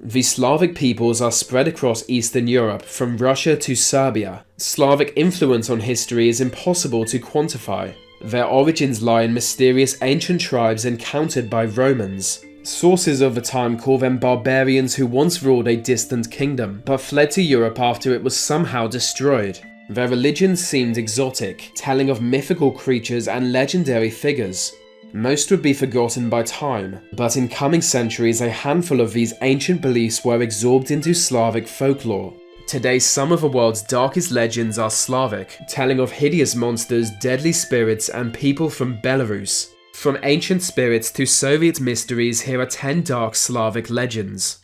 The Slavic peoples are spread across Eastern Europe, from Russia to Serbia. Slavic influence on history is impossible to quantify. Their origins lie in mysterious ancient tribes encountered by Romans. Sources of the time call them barbarians who once ruled a distant kingdom, but fled to Europe after it was somehow destroyed. Their religion seemed exotic, telling of mythical creatures and legendary figures. Most would be forgotten by time, but in coming centuries a handful of these ancient beliefs were absorbed into Slavic folklore. Today some of the world's darkest legends are Slavic, telling of hideous monsters, deadly spirits and people from Belarus. From ancient spirits to Soviet mysteries, here are 10 dark Slavic legends.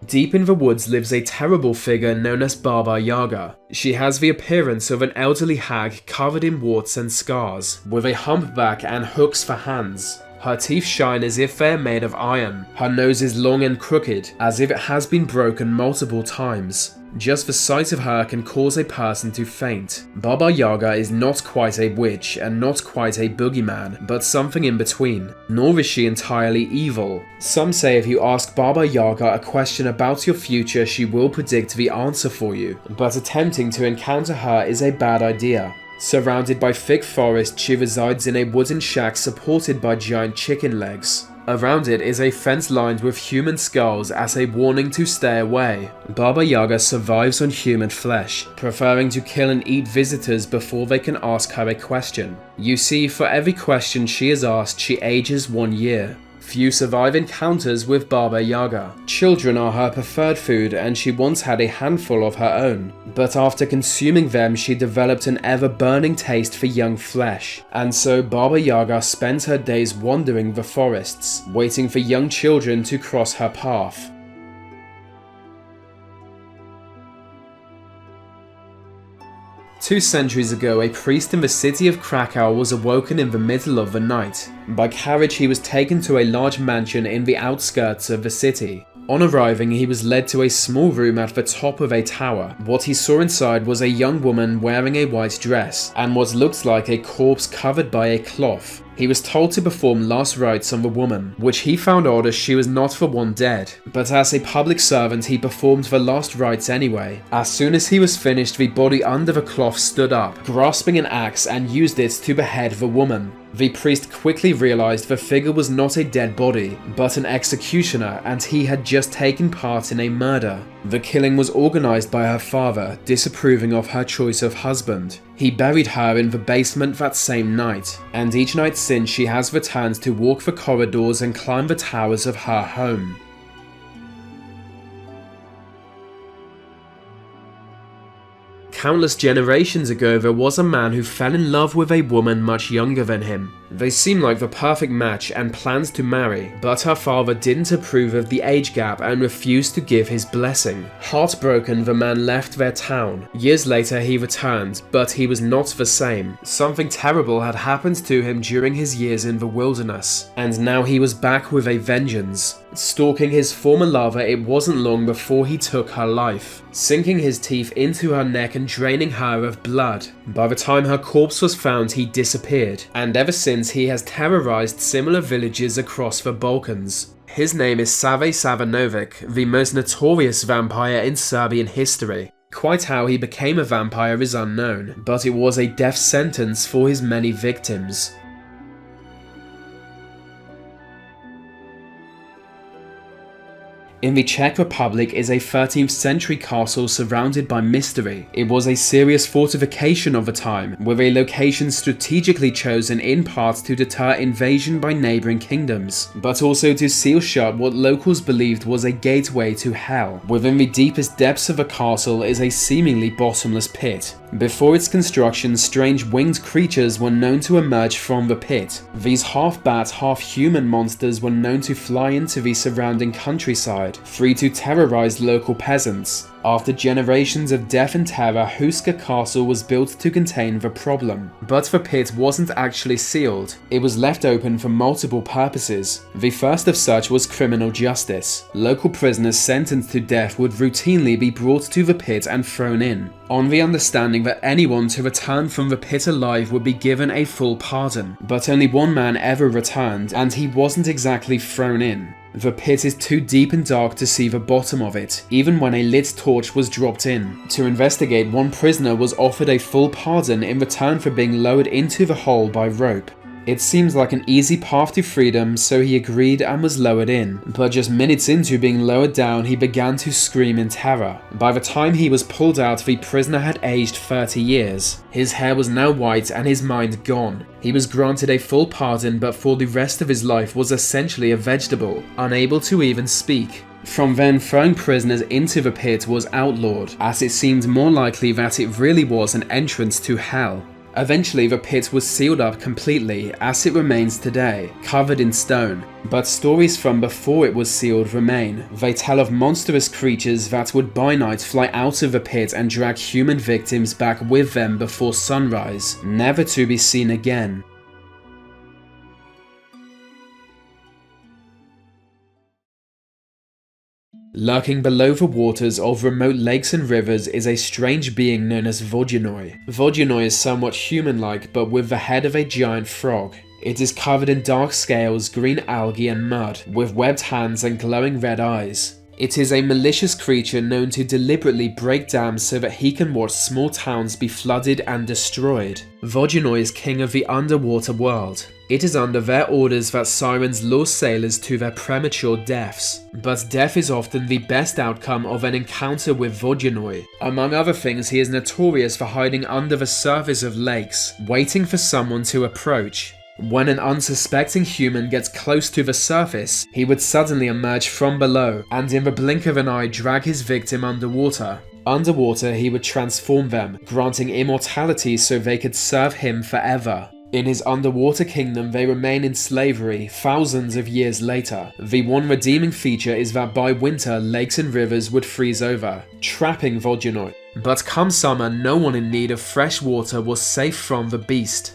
Deep in the woods lives a terrible figure known as Baba Yaga. She has the appearance of an elderly hag covered in warts and scars, with a humpback and hooks for hands. Her teeth shine as if they are made of iron. Her nose is long and crooked, as if it has been broken multiple times. Just the sight of her can cause a person to faint. Baba Yaga is not quite a witch and not quite a boogeyman, but something in between. Nor is she entirely evil. Some say if you ask Baba Yaga a question about your future, she will predict the answer for you, but attempting to encounter her is a bad idea. Surrounded by thick forest, she resides in a wooden shack supported by giant chicken legs. Around it is a fence lined with human skulls as a warning to stay away. Baba Yaga survives on human flesh, preferring to kill and eat visitors before they can ask her a question. You see, for every question she is asked, she ages 1 year. Few survive encounters with Baba Yaga. Children are her preferred food and she once had a handful of her own, but after consuming them she developed an ever-burning taste for young flesh, and so Baba Yaga spends her days wandering the forests, waiting for young children to cross her path. Two centuries ago, a priest in the city of Krakow was awoken in the middle of the night. By carriage, he was taken to a large mansion in the outskirts of the city. On arriving, he was led to a small room at the top of a tower. What he saw inside was a young woman wearing a white dress, and what looked like a corpse covered by a cloth. He was told to perform last rites on the woman, which he found odd as she was not the one dead. But as a public servant, he performed the last rites anyway. As soon as he was finished, the body under the cloth stood up, grasping an axe, and used it to behead the woman. The priest quickly realized the figure was not a dead body, but an executioner, and he had just taken part in a murder. The killing was organized by her father, disapproving of her choice of husband. He buried her in the basement that same night, and each night since she has returned to walk the corridors and climb the towers of her home. Countless generations ago, there was a man who fell in love with a woman much younger than him. They seemed like the perfect match and planned to marry, but her father didn't approve of the age gap and refused to give his blessing. Heartbroken, the man left their town. Years later he returned, but he was not the same. Something terrible had happened to him during his years in the wilderness, and now he was back with a vengeance. Stalking his former lover, it wasn't long before he took her life, sinking his teeth into her neck and draining her of blood. By the time her corpse was found, he disappeared, and ever since he has terrorized similar villages across the Balkans. His name is Sava Novick, the most notorious vampire in Serbian history. Quite how he became a vampire is unknown, but it was a death sentence for his many victims. In the Czech Republic is a 13th century castle surrounded by mystery. It was a serious fortification of the time, with a location strategically chosen in part to deter invasion by neighbouring kingdoms, but also to seal shut what locals believed was a gateway to hell. Within the deepest depths of the castle is a seemingly bottomless pit. Before its construction, strange winged creatures were known to emerge from the pit. These half-bat, half-human monsters were known to fly into the surrounding countryside, free to terrorize local peasants. After generations of death and terror, Huska Castle was built to contain the problem. But the pit wasn't actually sealed. It was left open for multiple purposes. The first of such was criminal justice. Local prisoners sentenced to death would routinely be brought to the pit and thrown in, on the understanding that anyone to return from the pit alive would be given a full pardon. But only one man ever returned, and he wasn't exactly thrown in. The pit is too deep and dark to see the bottom of it, even when a lit torch was dropped in. To investigate, one prisoner was offered a full pardon in return for being lowered into the hole by rope. It seems like an easy path to freedom, so he agreed and was lowered in. But just minutes into being lowered down, he began to scream in terror. By the time he was pulled out, the prisoner had aged 30 years. His hair was now white and his mind gone. He was granted a full pardon, but for the rest of his life was essentially a vegetable, unable to even speak. From then, throwing prisoners into the pit was outlawed, as it seemed more likely that it really was an entrance to hell. Eventually, the pit was sealed up completely, as it remains today, covered in stone. But stories from before it was sealed remain. They tell of monstrous creatures that would by night fly out of the pit and drag human victims back with them before sunrise, never to be seen again. Lurking below the waters of remote lakes and rivers is a strange being known as Vodyanoy. Vodyanoy is somewhat human-like, but with the head of a giant frog. It is covered in dark scales, green algae and mud, with webbed hands and glowing red eyes. It is a malicious creature known to deliberately break dams so that he can watch small towns be flooded and destroyed. Vodyanoy is king of the underwater world. It is under their orders that sirens lure sailors to their premature deaths. But death is often the best outcome of an encounter with Vodyanoy. Among other things, he is notorious for hiding under the surface of lakes, waiting for someone to approach. When an unsuspecting human gets close to the surface, he would suddenly emerge from below, and in the blink of an eye drag his victim underwater. Underwater, he would transform them, granting immortality so they could serve him forever. In his underwater kingdom, they remain in slavery thousands of years later. The one redeeming feature is that by winter, lakes and rivers would freeze over, trapping Vodyanoy. But come summer, no one in need of fresh water was safe from the beast.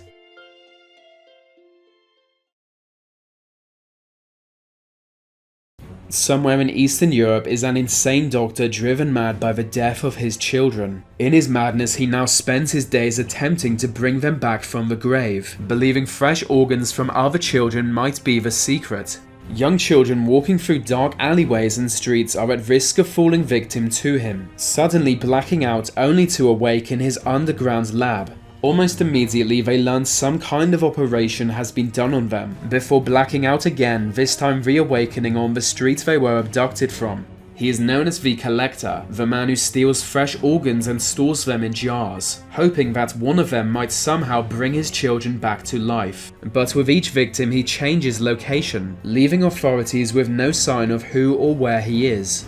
Somewhere in Eastern Europe is an insane doctor driven mad by the death of his children. In his madness, he now spends his days attempting to bring them back from the grave, believing fresh organs from other children might be the secret. Young children walking through dark alleyways and streets are at risk of falling victim to him, suddenly blacking out only to awake in his underground lab. Almost immediately, they learn some kind of operation has been done on them, before blacking out again, this time reawakening on the street they were abducted from. He is known as the Collector, the man who steals fresh organs and stores them in jars, hoping that one of them might somehow bring his children back to life. But with each victim, he changes location, leaving authorities with no sign of who or where he is.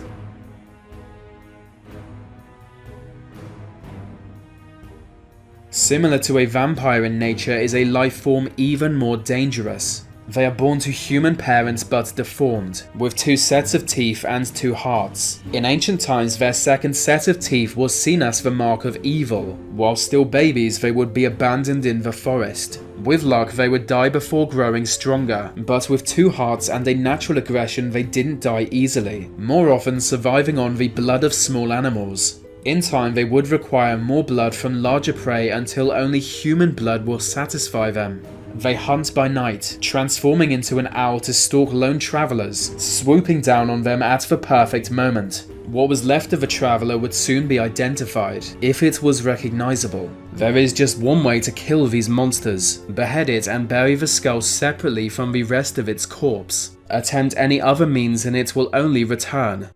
Similar to a vampire in nature is a life form even more dangerous. They are born to human parents but deformed, with 2 sets of teeth and 2 hearts. In ancient times, their second set of teeth was seen as the mark of evil. While still babies, they would be abandoned in the forest. With luck, they would die before growing stronger, but with 2 hearts and a natural aggression, they didn't die easily, more often surviving on the blood of small animals. In time, they would require more blood from larger prey until only human blood will satisfy them. They hunt by night, transforming into an owl to stalk lone travelers, swooping down on them at the perfect moment. What was left of a traveler would soon be identified, if it was recognizable. There is just one way to kill these monsters: behead it and bury the skull separately from the rest of its corpse. Attempt any other means and it will only return.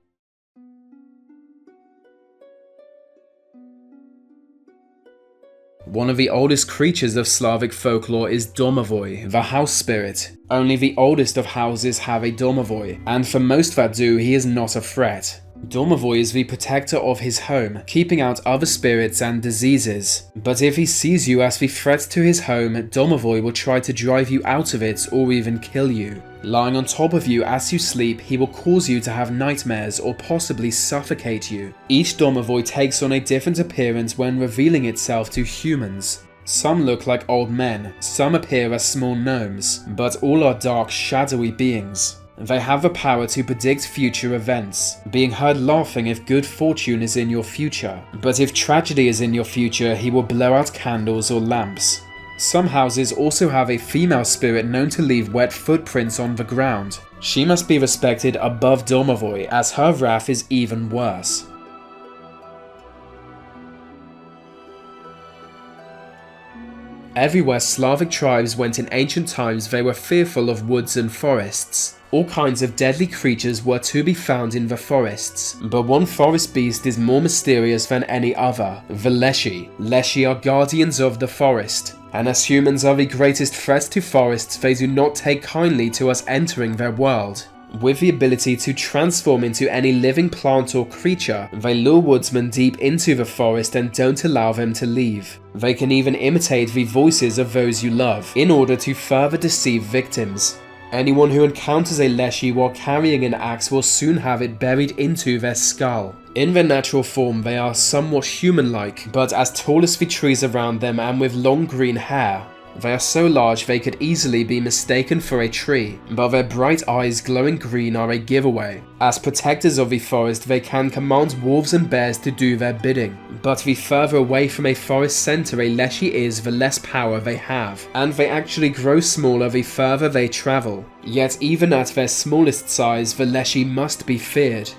One of the oldest creatures of Slavic folklore is Domovoi, the house spirit. Only the oldest of houses have a Domovoi, and for most that do, he is not a threat. Domovoi is the protector of his home, keeping out other spirits and diseases. But if he sees you as the threat to his home, Domovoi will try to drive you out of it or even kill you. Lying on top of you as you sleep, he will cause you to have nightmares or possibly suffocate you. Each Domovoi takes on a different appearance when revealing itself to humans. Some look like old men, some appear as small gnomes, but all are dark, shadowy beings. They have the power to predict future events, being heard laughing if good fortune is in your future, but if tragedy is in your future, he will blow out candles or lamps. Some houses also have a female spirit known to leave wet footprints on the ground. She must be respected above Domovoi, as her wrath is even worse. Everywhere Slavic tribes went in ancient times, they were fearful of woods and forests. All kinds of deadly creatures were to be found in the forests, but one forest beast is more mysterious than any other: the Leschi. Leschi are guardians of the forest, and as humans are the greatest threat to forests, they do not take kindly to us entering their world. With the ability to transform into any living plant or creature, they lure woodsmen deep into the forest and don't allow them to leave. They can even imitate the voices of those you love, in order to further deceive victims. Anyone who encounters a Leschi while carrying an axe will soon have it buried into their skull. In their natural form, they are somewhat human-like, but as tall as the trees around them and with long green hair. They are so large they could easily be mistaken for a tree, but their bright eyes glowing green are a giveaway. As protectors of the forest, they can command wolves and bears to do their bidding. But the further away from a forest center a Leschi is, the less power they have, and they actually grow smaller the further they travel. Yet even at their smallest size, the Leschi must be feared.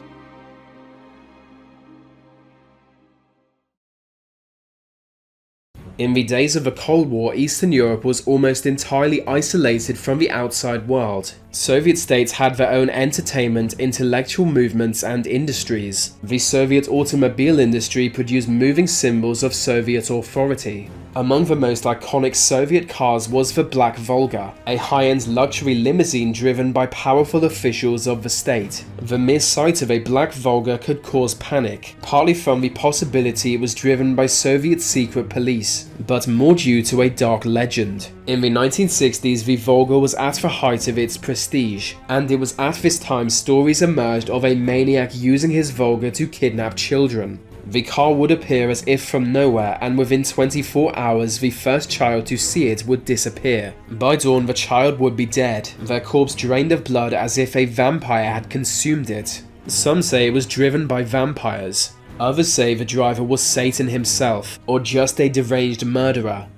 In the days of the Cold War, Eastern Europe was almost entirely isolated from the outside world. Soviet states had their own entertainment, intellectual movements, and industries. The Soviet automobile industry produced moving symbols of Soviet authority. Among the most iconic Soviet cars was the Black Volga, a high-end luxury limousine driven by powerful officials of the state. The mere sight of a Black Volga could cause panic, partly from the possibility it was driven by Soviet secret police, but more due to a dark legend. In the 1960s, the Volga was at the height of its prestige, and it was at this time stories emerged of a maniac using his Volga to kidnap children. The car would appear as if from nowhere, and within 24 hours the first child to see it would disappear. By dawn the child would be dead, their corpse drained of blood as if a vampire had consumed it. Some say it was driven by vampires. Others say the driver was Satan himself, or just a deranged murderer.